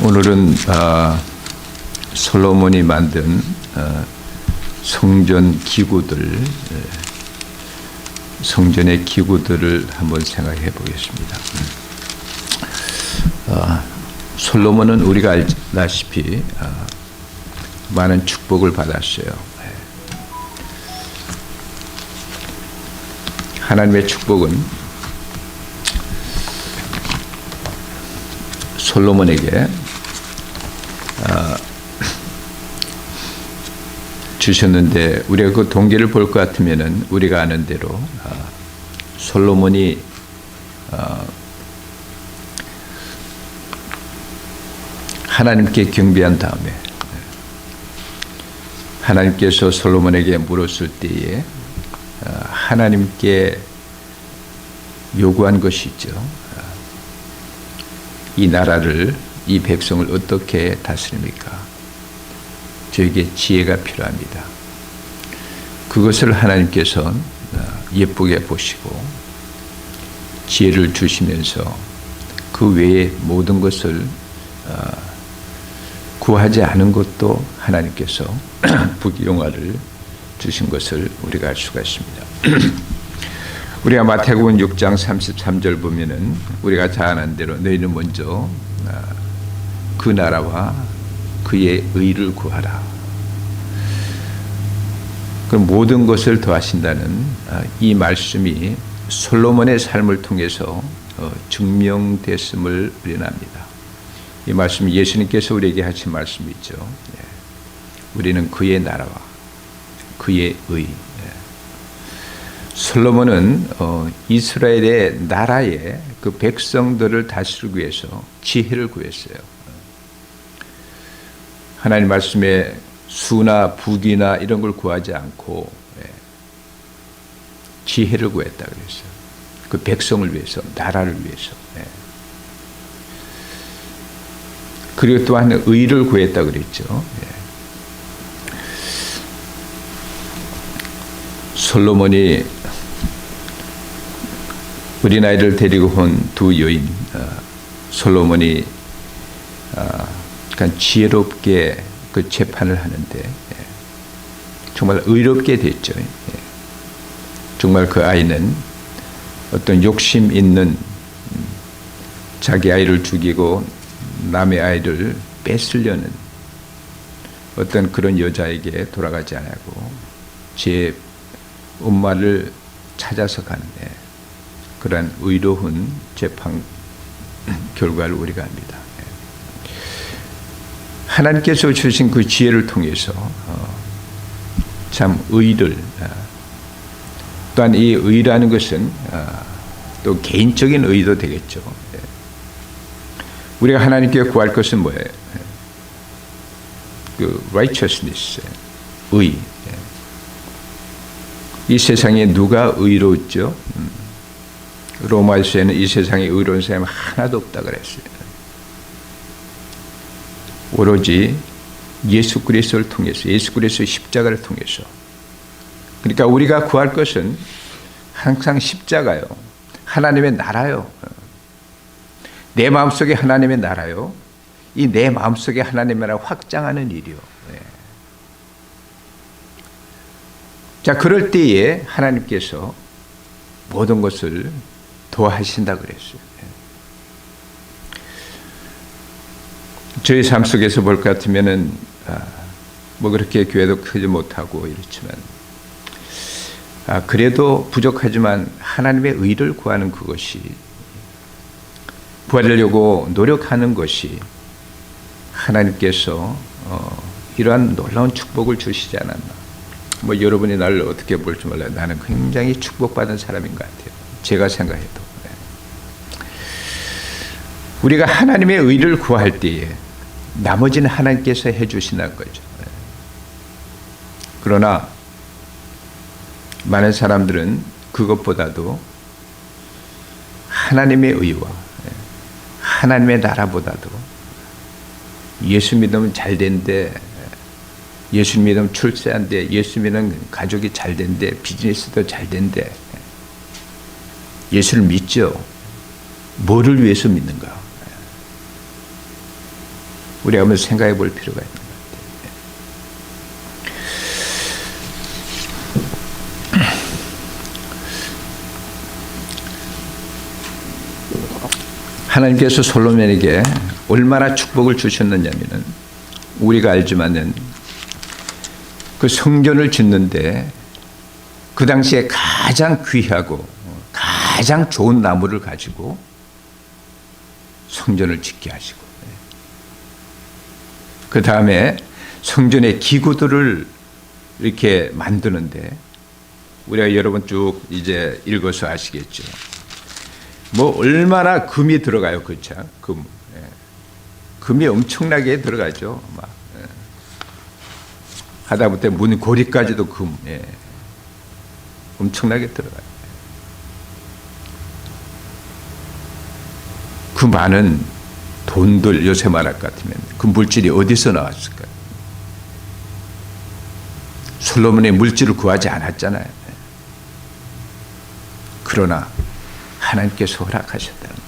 오늘은 솔로몬이 만든 성전 기구들, 성전의 기구들을 한번 생각해 보겠습니다. 솔로몬은 우리가 알다시피 많은 축복을 받았어요. 하나님의 축복은 솔로몬에게 주셨는데, 우리가 그 동기를 볼 것 같으면은 우리가 아는 대로 솔로몬이 하나님께 경배한 다음에 하나님께서 솔로몬에게 물었을 때에 하나님께 요구한 것이 있죠. 이 나라를, 이 백성을 어떻게 다스립니까? 저에게 지혜가 필요합니다. 그것을 하나님께서 예쁘게 보시고 지혜를 주시면서 그 외에 모든 것을 구하지 않은 것도 하나님께서 부귀영화를 주신 것을 우리가 알 수가 있습니다. 우리가 마태복음 6장 33절 보면은 우리가 잘 아는 대로 너희는 먼저 그 나라와 그의 의를 구하라. 그럼 모든 것을 더하신다는 이 말씀이 솔로몬의 삶을 통해서 증명됐음을 우리는 압니다. 이 말씀이 예수님께서 우리에게 하신 말씀이죠. 우리는 그의 나라와 그의 의. 솔로몬은 이스라엘의 나라의 그 백성들을 다스리기 위해서 지혜를 구했어요. 하나님 말씀에 수나 부귀나 이런 걸 구하지 않고 지혜를 구했다 그랬어요. 그 백성을 위해서, 나라를 위해서. 그리고 또한 의를 구했다 그랬죠. 솔로몬이 어린아이를 데리고 온 두 여인, 솔로몬이 지혜롭게 그 재판을 하는데 정말 의롭게 됐죠. 정말 그 아이는 어떤 욕심 있는, 자기 아이를 죽이고 남의 아이를 뺏으려는 어떤 그런 여자에게 돌아가지 않고 제 엄마를 찾아서 가는데, 그러한 의로운 재판 결과를 우리가 압니다. 하나님께서 주신 그 지혜를 통해서 참 의를, 또한 이 의라는 것은 또 개인적인 의도 되겠죠. 우리가 하나님께 구할 것은 뭐예요? 그 righteousness, 의. 이 세상에 누가 의로웠죠? 로마서에는 이 세상에 의로운 사람이 하나도 없다 그랬어요. 오로지 예수 그리스도를 통해서, 예수 그리스도의 십자가를 통해서. 그러니까 우리가 구할 것은 항상 십자가요, 하나님의 나라요. 내 마음속에 하나님의 나라요, 이 내 마음속에 하나님의 나라 확장하는 일이요. 자, 그럴 때에 하나님께서 모든 것을 도와하신다 그랬어요. 저희 삶 속에서 볼 것 같으면은 뭐 그렇게 교회도 크지 못하고 이렇지만 그래도 부족하지만 하나님의 의를 구하는 그것이, 구하려고 노력하는 것이 하나님께서 이러한 놀라운 축복을 주시지 않았나. 뭐 여러분이 나를 어떻게 볼지 몰라요. 나는 굉장히 축복받은 사람인 것 같아요. 제가 생각해도. 우리가 하나님의 의를 구할 때에 나머지는 하나님께서 해주시는 거죠. 그러나 많은 사람들은 그것보다도 하나님의 의와 하나님의 나라보다도 예수 믿으면 잘 된대, 예수 믿으면 출세한대, 예수 믿으면 가족이 잘 된대, 비즈니스도 잘 된대. 예수를 믿죠. 뭐를 위해서 믿는가? 우리가 한번 생각해 볼 필요가 있는 것 같아요. 하나님께서 솔로몬에게 얼마나 축복을 주셨느냐면은 우리가 알지만은 그 성전을 짓는데 그 당시에 가장 귀하고 가장 좋은 나무를 가지고 성전을 짓게 하시고, 그 다음에 성전의 기구들을 이렇게 만드는데 우리가 여러 번 쭉 이제 읽어서 아시겠죠. 뭐 얼마나 금이 들어가요, 그렇죠? 금이 엄청나게 들어가죠. 막 하다못해 문고리까지도 금, 엄청나게 들어가요. 그 많은 돈들, 요새 말할 것 같으면 그 물질이 어디서 나왔을까요? 솔로몬의 물질을 구하지 않았잖아요. 그러나 하나님께서 허락하셨다는 거예요.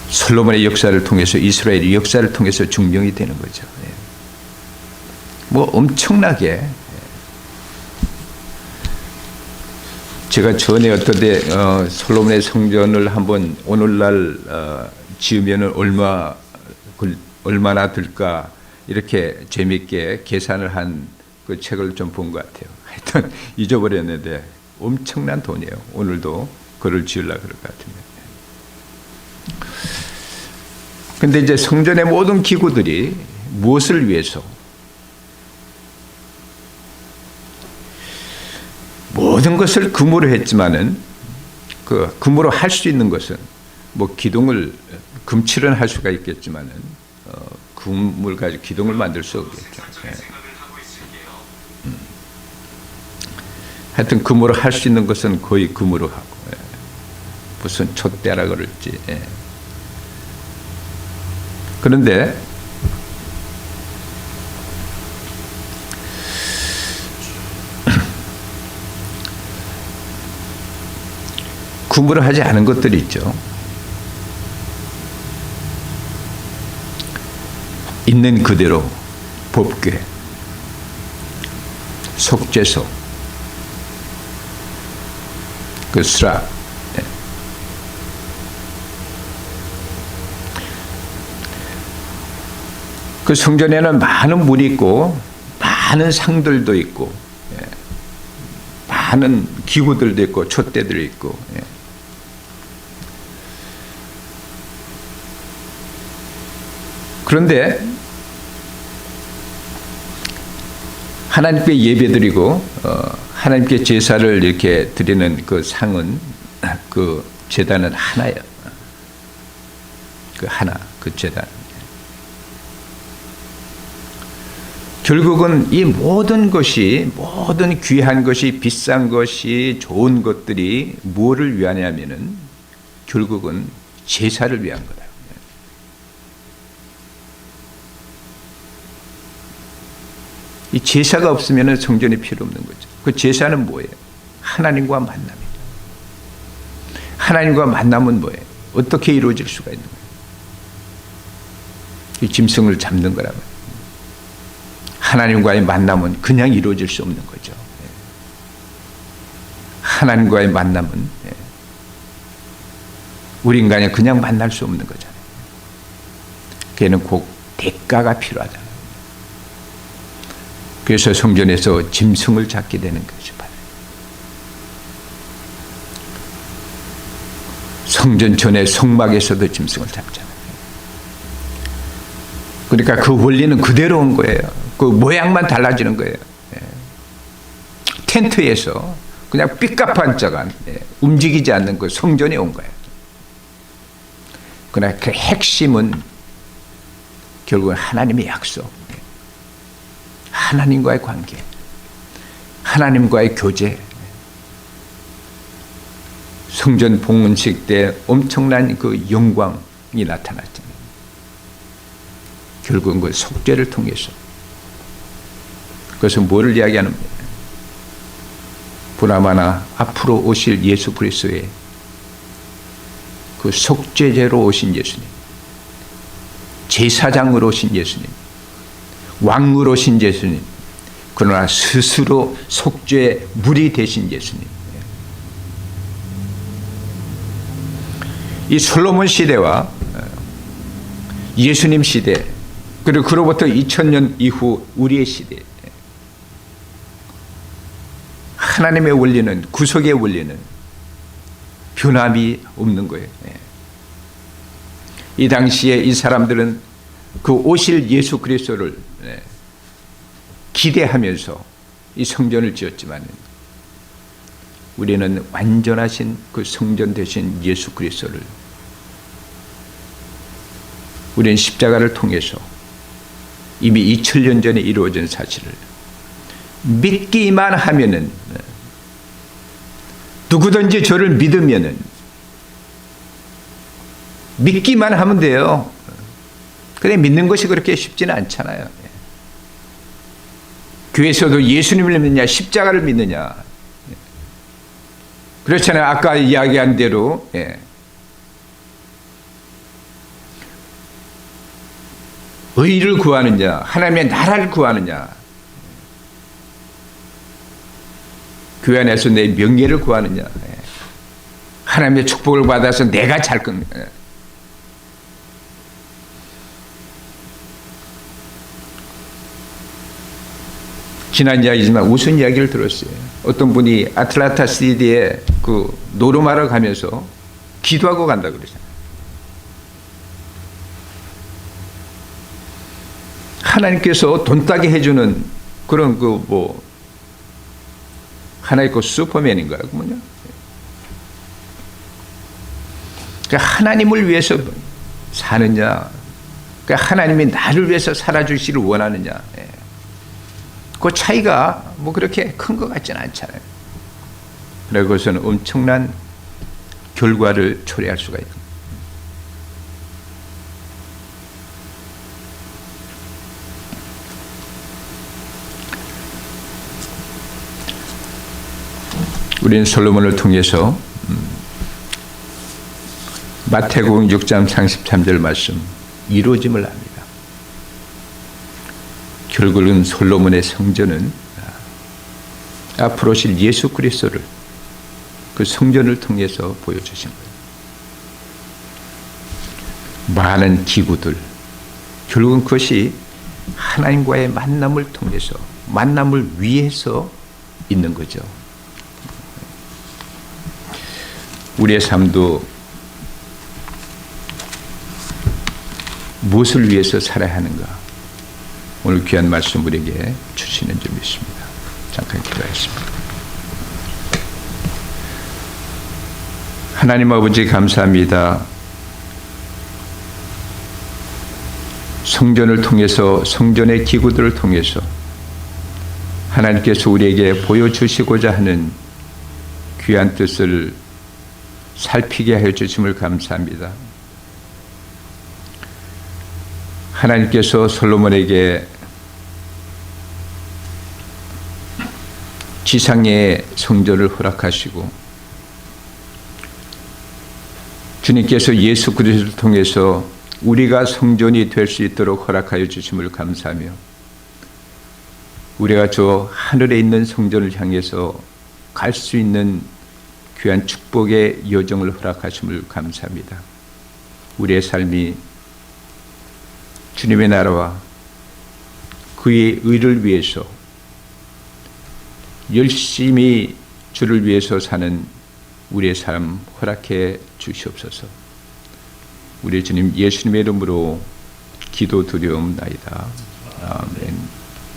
솔로몬의 역사를 통해서, 이스라엘의 역사를 통해서 증명이 되는 거죠. 뭐 엄청나게, 제가 전에 어떤데 솔로몬의 성전을 한번 오늘날 지으면 얼마나 들까 이렇게 재미있게 계산을 한 그 책을 좀 본 것 같아요. 하여튼 잊어버렸는데 엄청난 돈이에요. 오늘도 그걸 지으려고 그럴 것 같은데. 근데 이제 성전의 모든 기구들이 무엇을 위해서? 모든 것을 금으로 했지만은 그 금으로 할 수 있는 것은 뭐 기둥을 금칠은 할 수가 있겠지만은 금을 가지고 기둥을 만들 수 없겠죠. 하여튼 금으로 할 수 있는 것은 거의 금으로 하고, 무슨 촛대라 그럴지. 그런데 금으로 하지 않은 것들이 있죠. 있는 그대로 법궤, 속죄소, 그 수락, 그 성전에는 많은 문이 있고 많은 상들도 있고 많은 기구들도 있고 촛대들이 있고, 그런데 하나님께 예배드리고 하나님께 제사를 이렇게 드리는 그 상은, 그 제단은 하나예요. 그 하나, 그 제단. 결국은 이 모든 것이, 모든 귀한 것이, 비싼 것이, 좋은 것들이 무엇을 위하냐면은 결국은 제사를 위한 거다. 이 제사가 없으면 성전이 필요 없는 거죠. 그 제사는 뭐예요? 하나님과 만남이죠. 하나님과 만남은 뭐예요? 어떻게 이루어질 수가 있는 거예요? 이 짐승을 잡는 거라고요. 하나님과의 만남은 그냥 이루어질 수 없는 거죠. 하나님과의 만남은 우리 인간이 그냥 만날 수 없는 거잖아요. 걔는 꼭 대가가 필요하다. 그래서 성전에서 짐승을 잡게 되는 거죠. 성전 전에 성막에서도 짐승을 잡잖아요. 그러니까 그 원리는 그대로 온 거예요. 그 모양만 달라지는 거예요. 텐트에서 그냥 삐까판짝한 움직이지 않는 그 성전에 온 거예요. 그러나 그 핵심은 결국은 하나님의 약속, 하나님과의 관계, 하나님과의 교제. 성전 봉헌식 때 엄청난 그 영광이 나타났잖아요. 결국은 그 속죄를 통해서. 그것은 뭐를 이야기하는 거예요? 보나마나 앞으로 오실 예수 그리스도의 그 속죄제로 오신 예수님, 제사장으로 오신 예수님, 왕으로 오신 예수님, 그러나 스스로 속죄 물이 되신 예수님. 이 솔로몬 시대와 예수님 시대, 그리고 그로부터 2000년 이후 우리의 시대, 하나님의 원리는, 구속의 원리는 변함이 없는 거예요. 이 당시에 이 사람들은 그 오실 예수 그리스도를 기대하면서 이 성전을 지었지만, 우리는 완전하신 그 성전 되신 예수 그리스도를, 우리는 십자가를 통해서 이미 2000년 전에 이루어진 사실을 믿기만 하면은, 누구든지 저를 믿으면은, 믿기만 하면 돼요. 근데 믿는 것이 그렇게 쉽지는 않잖아요. 교회에서도 예수님을 믿느냐, 십자가를 믿느냐. 그렇잖아요. 아까 이야기한 대로. 의를 구하느냐, 하나님의 나라를 구하느냐, 교회 안에서 내 명예를 구하느냐, 하나님의 축복을 받아서 내가 잘 건. 지난 이야기지만 우스운 이야기를 들었어요. 어떤 분이 아틀란타 시티에 그 노름하러 가면서 기도하고 간다 그러잖아요. 하나님께서 돈 따게 해주는 그런 하나의 그 슈퍼맨인가요? 그 뭐냐? 그러니까 하나님을 위해서 사느냐, 그러니까 하나님이 나를 위해서 살아주시기를 원하느냐. 그 차이가 뭐 그렇게 큰 것 같지는 않잖아요. 그래서 그것은 엄청난 결과를 초래할 수가 있다. 우리는 솔로몬을 통해서 마태복음 6장 33절 말씀 이루어짐을 합니다. 결국은 솔로몬의 성전은 앞으로 오실 예수 그리스도를 그 성전을 통해서 보여주신 거예요. 많은 기구들, 결국은 그것이 하나님과의 만남을 통해서, 만남을 위해서 있는 거죠. 우리의 삶도 무엇을 위해서 살아야 하는가? 오늘 귀한 말씀 우리에게 주시는 줄 믿습니다. 잠깐 기도하겠습니다. 하나님 아버지 감사합니다. 성전을 통해서, 성전의 기구들을 통해서 하나님께서 우리에게 보여주시고자 하는 귀한 뜻을 살피게 하여 주심을 감사합니다. 하나님께서 솔로몬에게 지상의 성전을 허락하시고, 주님께서 예수 그리스도를 통해서 우리가 성전이 될 수 있도록 허락하여 주심을 감사하며, 우리가 저 하늘에 있는 성전을 향해서 갈 수 있는 귀한 축복의 여정을 허락하심을 감사합니다. 우리의 삶이 주님의 나라와 그의 의를 위해서 열심히 주를 위해서 사는 우리의 삶 허락해 주시옵소서. 우리 주님 예수님의 이름으로 기도 드리옵나이다. 아멘.